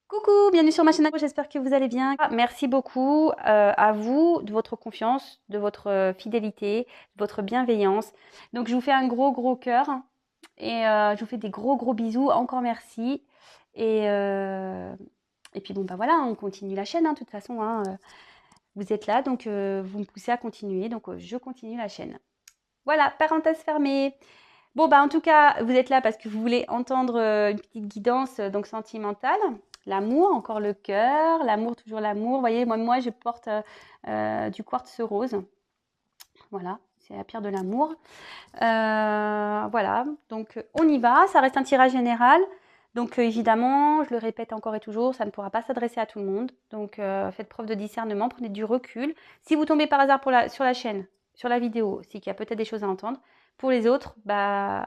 Coucou, bienvenue sur ma chaîne, j'espère que vous allez bien. Merci beaucoup à vous de votre confiance, de votre fidélité, de votre bienveillance. Donc je vous fais un gros cœur et je vous fais des gros bisous. Encore merci. Et, euh, et puis bon bah voilà, on continue la chaîne, hein, de toute façon. Hein, vous êtes là, donc vous me poussez à continuer, donc je continue la chaîne. Voilà, parenthèse fermée. Bon, bah, en tout cas, vous êtes là parce que vous voulez entendre une petite guidance donc sentimentale. L'amour, encore le cœur, l'amour, toujours l'amour. Vous voyez, moi je porte du quartz rose. Voilà, c'est la pierre de l'amour. Voilà, donc on y va. Ça reste un tirage général. Donc évidemment, je le répète encore et toujours, ça ne pourra pas s'adresser à tout le monde. Donc faites preuve de discernement, prenez du recul. Si vous tombez par hasard sur la chaîne, sur la vidéo, c'est qu'il y a peut-être des choses à entendre. Pour les autres, bah,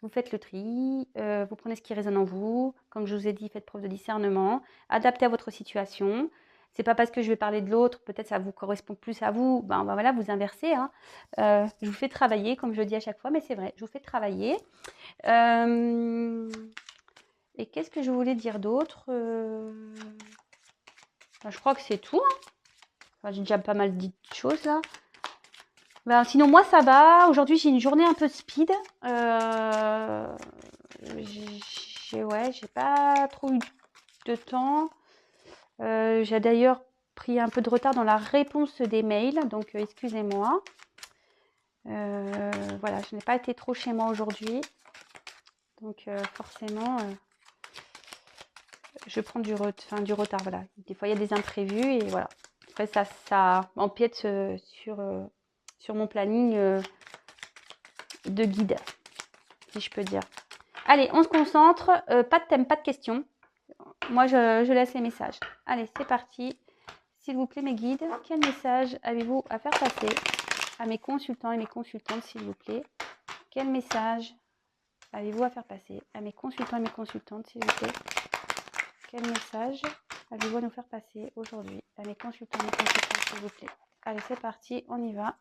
vous faites le tri, vous prenez ce qui résonne en vous. Comme je vous ai dit, faites preuve de discernement, adaptez à votre situation. C'est pas parce que je vais parler de l'autre, peut-être ça vous correspond plus à vous, ben voilà, vous inversez. Hein. Je vous fais travailler, comme je le dis à chaque fois, mais c'est vrai, je vous fais travailler. Et qu'est-ce que je voulais dire d'autre je crois que c'est tout. Hein. Enfin, j'ai déjà pas mal dit de choses là. Ben, sinon, moi, ça va. Aujourd'hui, j'ai une journée un peu speed. J'ai pas trop eu de temps. J'ai d'ailleurs pris un peu de retard dans la réponse des mails, donc excusez-moi. Voilà, je n'ai pas été trop chez moi aujourd'hui. Donc forcément, je prends du retard. Voilà. Des fois, il y a des imprévus et voilà. Après, ça empiète sur mon planning de guide, si je peux dire. Allez, on se concentre. Pas de thème, pas de questions. Moi, je laisse les messages. Allez, c'est parti. S'il vous plaît, mes guides, quel message avez-vous à faire passer à mes consultants et mes consultantes, s'il vous plaît? Quel message avez-vous à faire passer à mes consultants et mes consultantes, s'il vous plaît? Quel message avez-vous à nous faire passer aujourd'hui à mes consultants et mes consultantes, s'il vous plaît? Allez, c'est parti, on y va.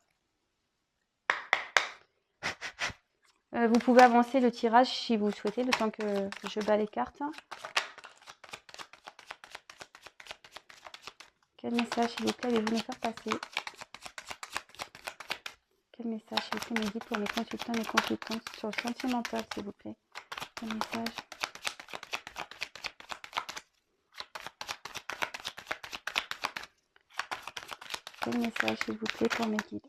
Vous pouvez avancer le tirage si vous le souhaitez, le temps que je bats les cartes. Quel message, s'il vous plaît, allez-vous nous faire passer? Quel message, s'il vous plaît, me dit pour mes consultants et mes consultantes sur le sentimental, s'il vous plaît? Quel message? Quel message, s'il vous plaît, pour mes guides?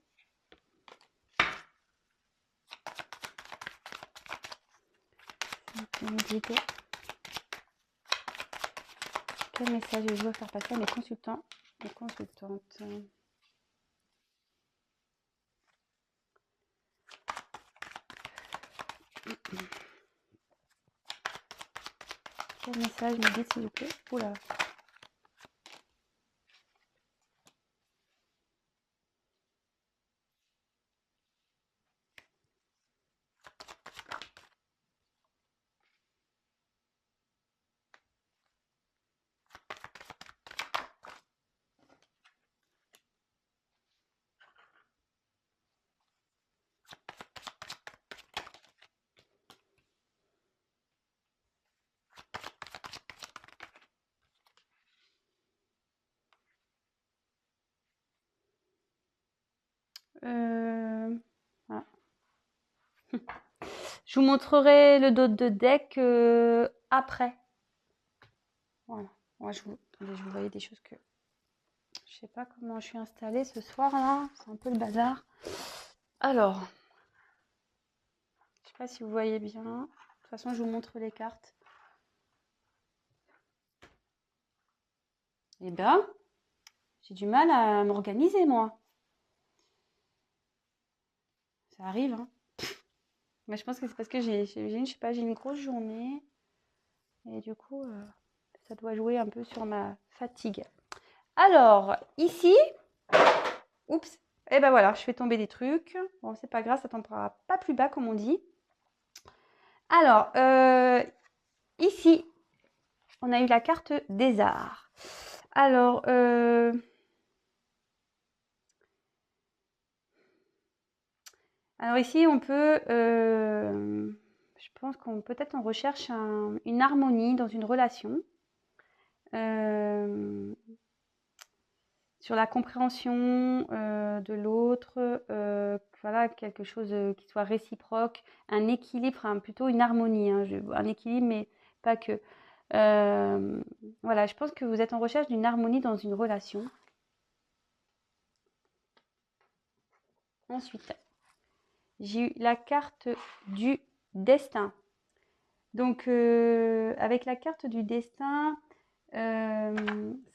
Mes guides. Quel message je veux faire passer à mes consultants et consultantes? Quel message me dit, s'il vous plaît? Oula. Ah. Je vous montrerai le dos de deck après. Voilà. Moi, je vous voyais des choses que je sais pas comment je suis installée ce soir là. C'est un peu le bazar. Alors, je sais pas si vous voyez bien. De toute façon, je vous montre les cartes. Eh bien, j'ai du mal à m'organiser moi. Ça arrive, hein. Mais je pense que c'est parce que j'ai une grosse journée. Et du coup, ça doit jouer un peu sur ma fatigue. Alors, ici, oups, et ben voilà, je fais tomber des trucs. Bon, c'est pas grave, ça tombera pas plus bas comme on dit. Alors, ici, on a eu la carte des arts. Alors, ici, on peut, je pense qu'on peut-être on recherche une harmonie dans une relation. sur la compréhension de l'autre, voilà, quelque chose qui soit réciproque, un équilibre, hein, plutôt une harmonie, hein, un équilibre, mais pas que. Voilà, je pense que vous êtes en recherche d'une harmonie dans une relation. Ensuite, j'ai eu la carte du destin. Donc, avec la carte du destin, ça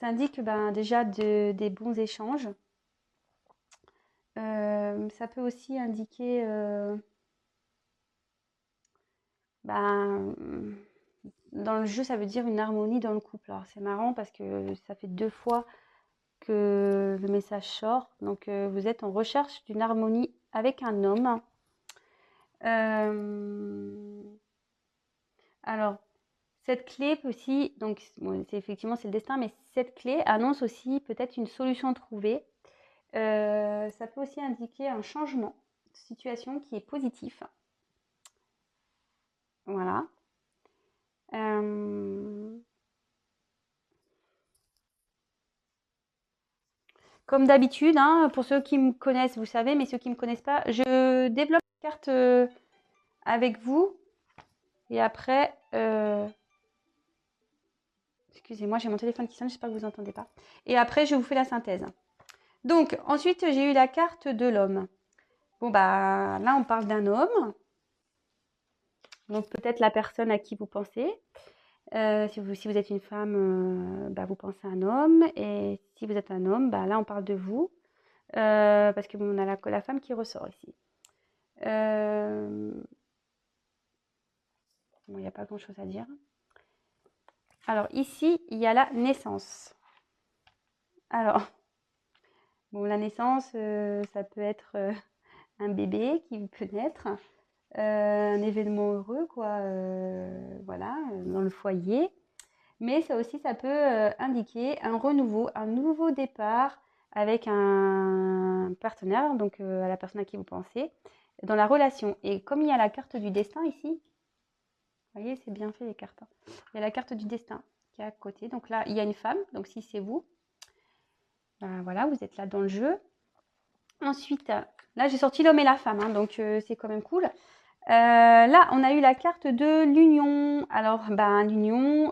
indique ben, déjà des bons échanges. Ça peut aussi indiquer ben, dans le jeu, ça veut dire une harmonie dans le couple. Alors c'est marrant parce que ça fait 2 fois que le message sort. Donc vous êtes en recherche d'une harmonie avec un homme. Alors cette clé peut aussi, donc bon, c'est effectivement c'est le destin, mais cette clé annonce aussi peut-être une solution trouvée. Ça peut aussi indiquer un changement de situation qui est positif. Voilà. Comme d'habitude, hein, pour ceux qui me connaissent, vous savez, mais ceux qui ne me connaissent pas, je développe la carte avec vous. Et après, excusez-moi, j'ai mon téléphone qui sonne, j'espère que vous n'entendez pas. Et après, je vous fais la synthèse. Donc, ensuite, j'ai eu la carte de l'homme. Bon, bah, là, on parle d'un homme. Donc, peut-être la personne à qui vous pensez. Si vous êtes une femme, bah, vous pensez à un homme. Et si vous êtes un homme, bah, là, on parle de vous. Parce que bon, on a la femme qui ressort ici. Bon, il n'y a pas grand-chose à dire. Alors, ici, il y a la naissance. Alors, bon, la naissance, ça peut être un bébé qui peut naître, un événement heureux, quoi, voilà, dans le foyer. Mais ça aussi, ça peut indiquer un renouveau, un nouveau départ avec un partenaire, donc à la personne à qui vous pensez, dans la relation. Et comme il y a la carte du destin ici, vous voyez, c'est bien fait les cartes, hein. Il y a la carte du destin qui est à côté. Donc là, il y a une femme. Donc si c'est vous, ben voilà, vous êtes là dans le jeu. Ensuite, là, j'ai sorti l'homme et la femme, hein, donc c'est quand même cool. Là, on a eu la carte de l'union. Alors, ben, l'union,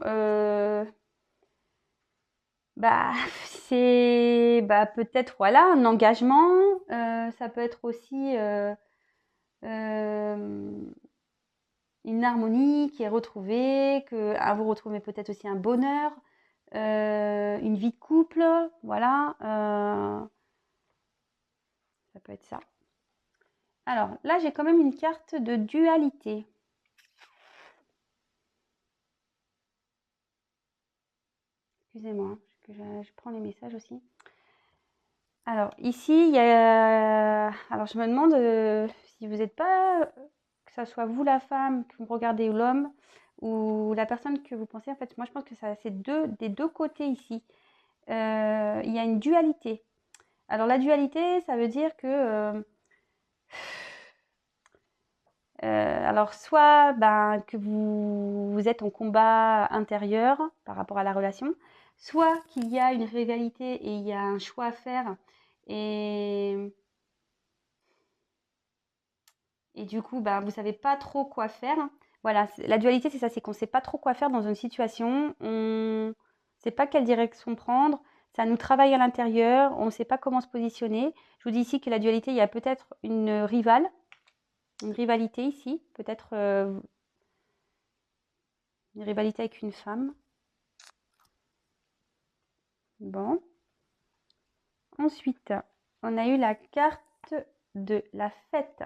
bah, c'est bah, peut-être voilà, un engagement. Ça peut être aussi une harmonie qui est retrouvée, que vous retrouvez peut-être aussi un bonheur, une vie de couple, voilà, ça peut être ça. Alors là, j'ai quand même une carte de dualité. Excusez-moi, je prends les messages aussi. Alors ici, il y a... Alors je me demande si vous n'êtes pas, que ça soit vous la femme que vous regardez ou l'homme, ou la personne que vous pensez. En fait, moi je pense que c'est des deux côtés ici. Il y a une dualité. Alors la dualité, ça veut dire que alors soit ben, que vous êtes en combat intérieur par rapport à la relation, soit qu'il y a une rivalité et il y a un choix à faire et, et du coup ben, vous ne savez pas trop quoi faire. Voilà, la dualité c'est ça, c'est qu'on ne sait pas trop quoi faire dans une situation, on ne sait pas quelle direction prendre, ça nous travaille à l'intérieur, on ne sait pas comment se positionner. Je vous dis ici que la dualité, il y a peut-être une rivalité ici, peut-être une rivalité avec une femme. Bon. Ensuite, on a eu la carte de la fête.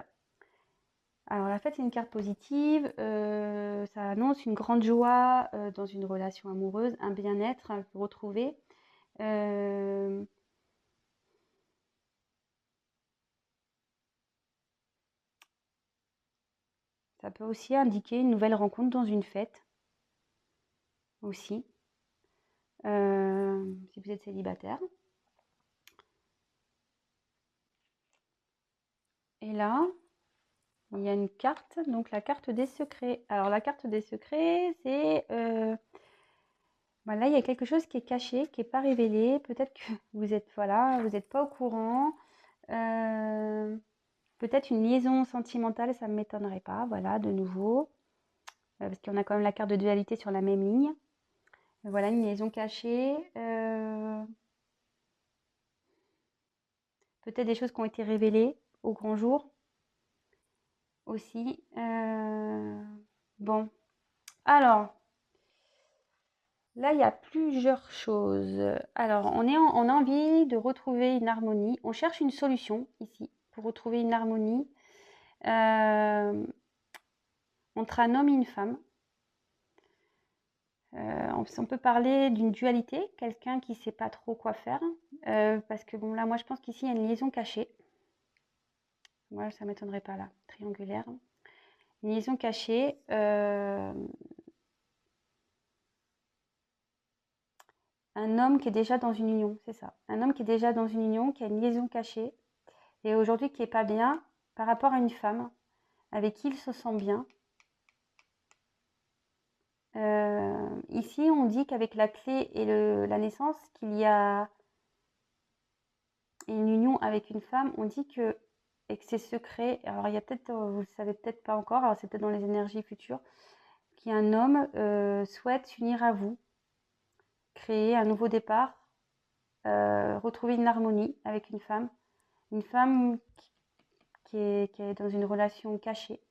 Alors la fête, c'est une carte positive. Ça annonce une grande joie dans une relation amoureuse, un bien-être retrouvé. Ça peut aussi indiquer une nouvelle rencontre dans une fête aussi, si vous êtes célibataire. Et là, il y a une carte, donc la carte des secrets. Alors la carte des secrets, c'est Voilà, il y a quelque chose qui est caché, qui n'est pas révélé. Peut-être que vous êtes, voilà, vous n'êtes pas au courant. Peut-être une liaison sentimentale, ça ne m'étonnerait pas. Voilà, de nouveau. Parce qu'on a quand même la carte de dualité sur la même ligne. Voilà, une liaison cachée. Peut-être des choses qui ont été révélées au grand jour aussi. Bon, alors, là, il y a plusieurs choses. Alors, on a envie de retrouver une harmonie. On cherche une solution ici pour retrouver une harmonie entre un homme et une femme. On peut parler d'une dualité, quelqu'un qui ne sait pas trop quoi faire. Parce que bon, là, moi, je pense qu'ici, il y a une liaison cachée. Moi, ça ne m'étonnerait pas là, triangulaire. Une liaison cachée. Un homme qui est déjà dans une union, c'est ça. Un homme qui est déjà dans une union, qui a une liaison cachée, et aujourd'hui qui n'est pas bien par rapport à une femme avec qui il se sent bien. Ici, on dit qu'avec la clé et la naissance, qu'il y a une union avec une femme, on dit que, et que c'est secret. Alors, il y a peut-être, vous ne le savez peut-être pas encore, alors c'est peut-être dans les énergies futures, qu'un homme souhaite s'unir à vous, créer un nouveau départ, retrouver une harmonie avec une femme qui est dans une relation cachée.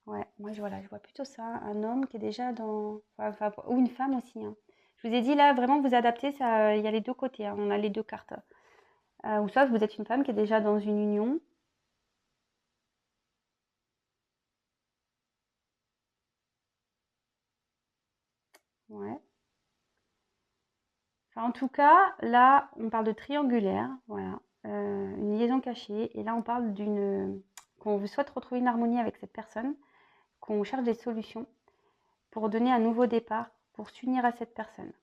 Ouais, moi je vois plutôt ça, un homme qui est déjà dans, enfin, ou une femme aussi, hein. Je vous ai dit là, vraiment vous adaptez, ça, il y a les deux côtés, hein, on a les deux cartes. Ou soit vous êtes une femme qui est déjà dans une union. Ouais. Enfin, en tout cas, là, on parle de triangulaire, voilà, une liaison cachée. Et là, on parle qu'on souhaite retrouver une harmonie avec cette personne, qu'on cherche des solutions pour donner un nouveau départ, pour s'unir à cette personne.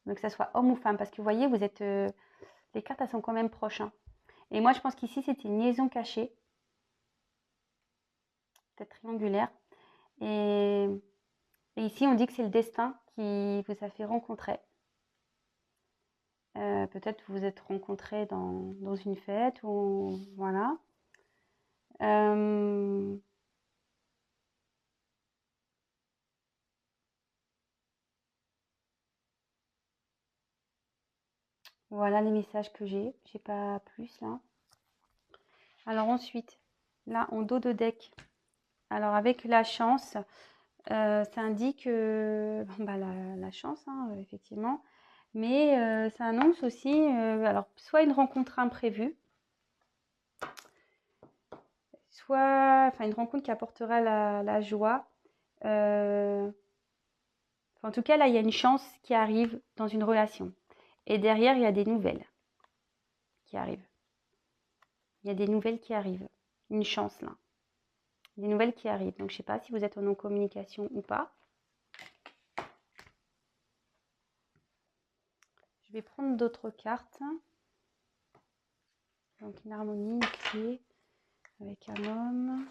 Donc, que ça soit homme ou femme, parce que vous voyez, vous êtes, les cartes, elles sont quand même proches, hein. Et moi, je pense qu'ici, c'était une liaison cachée, peut-être triangulaire. Et, et ici, on dit que c'est le destin qui vous a fait rencontrer. Peut-être vous vous êtes rencontrés dans une fête ou voilà. Voilà les messages que j'ai. J'ai pas plus là. Alors ensuite, là en dos de deck. Alors avec la chance, ça indique bon, bah, la chance, hein, effectivement. Mais ça annonce aussi, alors soit une rencontre imprévue, soit enfin, une rencontre qui apportera la joie. En tout cas, là, il y a une chance qui arrive dans une relation. Et derrière, il y a des nouvelles qui arrivent. Il y a des nouvelles qui arrivent. Une chance, là. Des nouvelles qui arrivent. Donc, je ne sais pas si vous êtes en non-communication ou pas. Je vais prendre d'autres cartes. Donc, une harmonie, une clé avec un homme.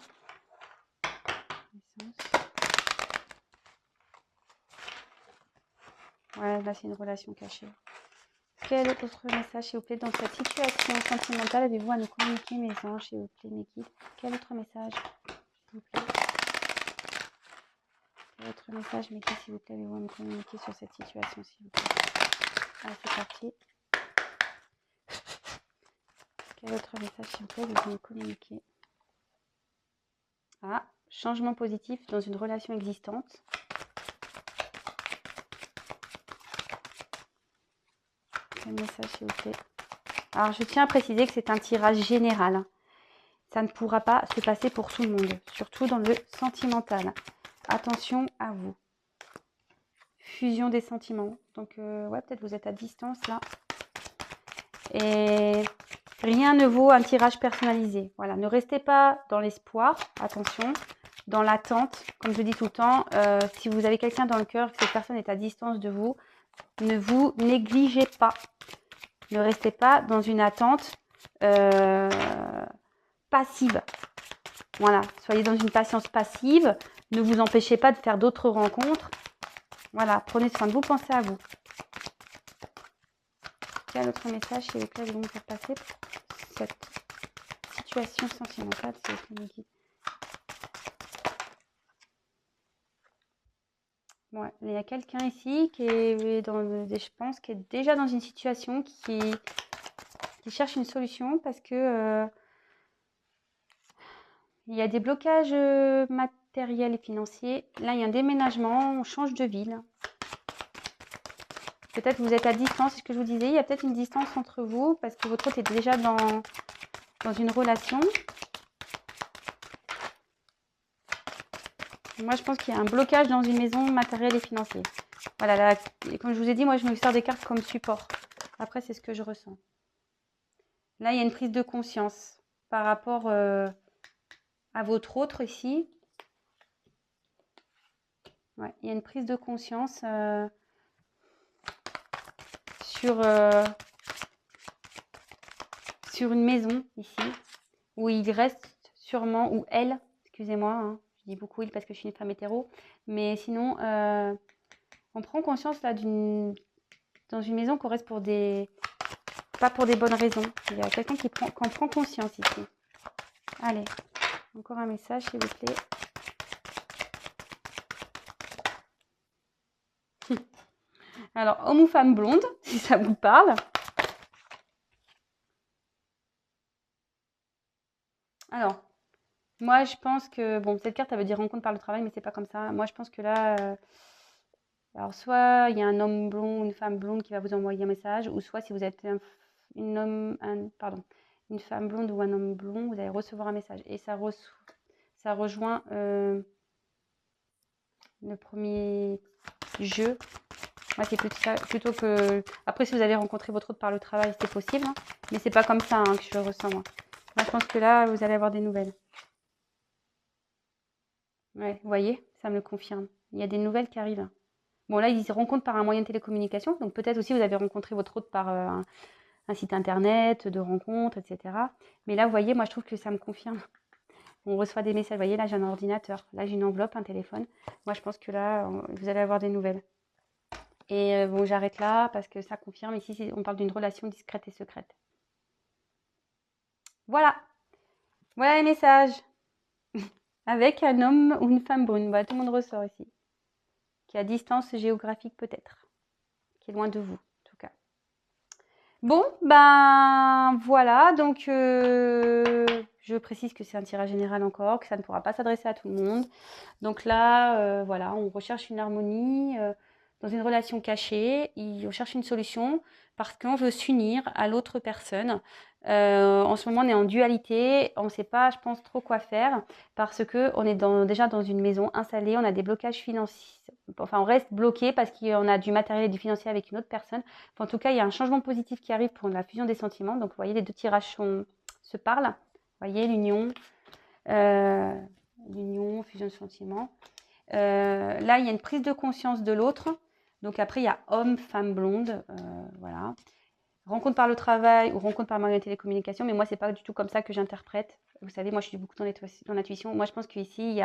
Ouais, là, c'est une relation cachée. Quel autre message, s'il vous plaît, dans cette situation sentimentale, avez-vous à nous communiquer, mes anges, s'il vous plaît, mes guides? Quel autre message, s'il vous plaît? Quel autre message, mes guides, s'il vous plaît, avez-vous à nous communiquer sur cette situation, s'il vous plaît? Allez, c'est parti. Quel autre message, s'il vous plaît, avez-vous à nous communiquer? Ah, changement positif dans une relation existante. Quel message, s'il vous plaît? Alors, je tiens à préciser que c'est un tirage général. Ça ne pourra pas se passer pour tout le monde, surtout dans le sentimental. Attention à vous. Fusion des sentiments. Donc, ouais, peut-être vous êtes à distance là. Et rien ne vaut un tirage personnalisé. Voilà, ne restez pas dans l'espoir, attention, dans l'attente. Comme je dis tout le temps, si vous avez quelqu'un dans le cœur, que cette personne est à distance de vous, ne vous négligez pas. Ne restez pas dans une attente passive. Voilà, soyez dans une patience passive. ne vous empêchez pas de faire d'autres rencontres. Voilà, prenez soin de vous, pensez à vous. Quel autre message s'il vous plaît, vous me faire passer pour cette situation sentimentale, s'il vous plaît, Niki. Ouais, il y a quelqu'un ici qui est je pense, qui est déjà dans une situation qui cherche une solution parce que il y a des blocages matériels et financiers. Là, il y a un déménagement, on change de ville. Peut-être vous êtes à distance, c'est ce que je vous disais. Il y a peut-être une distance entre vous parce que votre autre est déjà dans une relation. Moi, je pense qu'il y a un blocage dans une maison matérielle et financier. Voilà, là, comme je vous ai dit, moi, je me sers des cartes comme support. Après, c'est ce que je ressens. Là, il y a une prise de conscience par rapport à votre autre ici. Ouais, il y a une prise de conscience sur une maison ici, où il reste sûrement, ou elle, excusez-moi, hein, je dis beaucoup il parce que je suis une femme hétéro, mais sinon, on prend conscience là dans une maison qu'on reste pour pas pour des bonnes raisons. Il y a quelqu'un qui en prend conscience ici. Allez, encore un message s'il vous plaît. Alors, homme ou femme blonde, si ça vous parle. Alors, moi, je pense que, bon, cette carte, elle veut dire rencontre par le travail, mais c'est pas comme ça. Moi, je pense que là, alors soit il y a un homme blond ou une femme blonde qui va vous envoyer un message, ou soit si vous êtes une femme blonde ou un homme blond, vous allez recevoir un message. Et ça rejoint le premier jeu. Moi, c'est plutôt que... Après, si vous allez rencontrer votre autre par le travail, c'est possible, hein, mais c'est pas comme ça hein, que je le ressens, moi. Moi, je pense que là, vous allez avoir des nouvelles. Ouais, vous voyez, ça me le confirme. Il y a des nouvelles qui arrivent. Bon, là, ils se rencontrent par un moyen de télécommunication. Donc, peut-être aussi, vous avez rencontré votre autre par un site internet, de rencontres, etc. Mais là, vous voyez, moi, je trouve que ça me confirme. On reçoit des messages. Vous voyez, là, j'ai un ordinateur. Là, j'ai une enveloppe, un téléphone. Moi, je pense que là, vous allez avoir des nouvelles. Et bon, j'arrête là parce que ça confirme. Ici, on parle d'une relation discrète et secrète. Voilà. Voilà les messages. Avec un homme ou une femme brune. Bah, tout le monde ressort ici. Qui est à distance géographique peut-être. Qui est loin de vous, en tout cas. Bon, ben voilà. Donc, je précise que c'est un tirage général encore, que ça ne pourra pas s'adresser à tout le monde. Donc là, voilà, on recherche une harmonie dans une relation cachée. On cherche une solution parce qu'on veut s'unir à l'autre personne. En ce moment, on est en dualité. On ne sait pas, je pense, trop quoi faire parce qu'on est déjà dans une maison installée. On a des blocages financiers. Enfin, on reste bloqué parce qu'on a du matériel et du financier avec une autre personne. Enfin, en tout cas, il y a un changement positif qui arrive pour la fusion des sentiments. Donc, vous voyez, les deux tirages se parlent. Vous voyez, l'union, fusion de sentiments. Là, il y a une prise de conscience de l'autre. Donc après, il y a homme, femme blonde. Voilà. Rencontre par le travail ou rencontre par moyen de télécommunication. Mais moi, c'est pas du tout comme ça que j'interprète. Vous savez, moi, je suis beaucoup dans l'intuition. Moi, je pense qu'ici,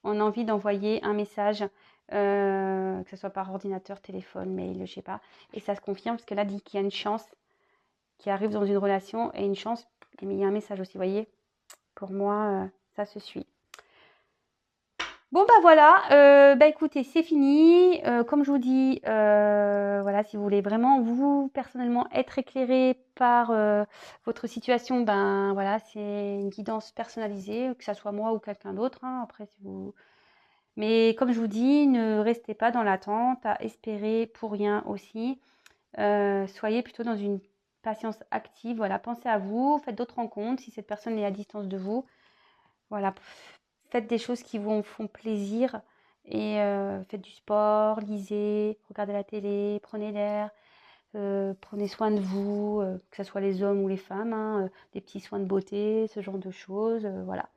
on a envie d'envoyer un message, que ce soit par ordinateur, téléphone, mail, je sais pas. Et ça se confirme parce que là, dit qu'il y a une chance qui arrive dans une relation et une chance. Mais il y a un message aussi, vous voyez. Pour moi, ça se suit. Bon bah voilà, bah écoutez, c'est fini. Comme je vous dis, voilà, si vous voulez vraiment vous personnellement être éclairé par votre situation, ben voilà, c'est une guidance personnalisée, que ça soit moi ou quelqu'un d'autre. Hein, après, si vous. Mais comme je vous dis, ne restez pas dans l'attente, à espérer pour rien aussi. Soyez plutôt dans une patience active. Voilà, pensez à vous, faites d'autres rencontres si cette personne est à distance de vous. Voilà, faites des choses qui vous font plaisir et faites du sport, lisez, regardez la télé, prenez l'air, prenez soin de vous, que ce soit les hommes ou les femmes, hein, des petits soins de beauté, ce genre de choses, voilà.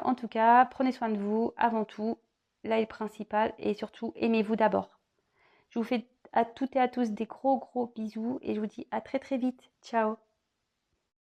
En tout cas, prenez soin de vous avant tout, là est le principal, et surtout aimez-vous d'abord. Je vous fais à toutes et à tous des gros bisous et je vous dis à très très vite. Ciao.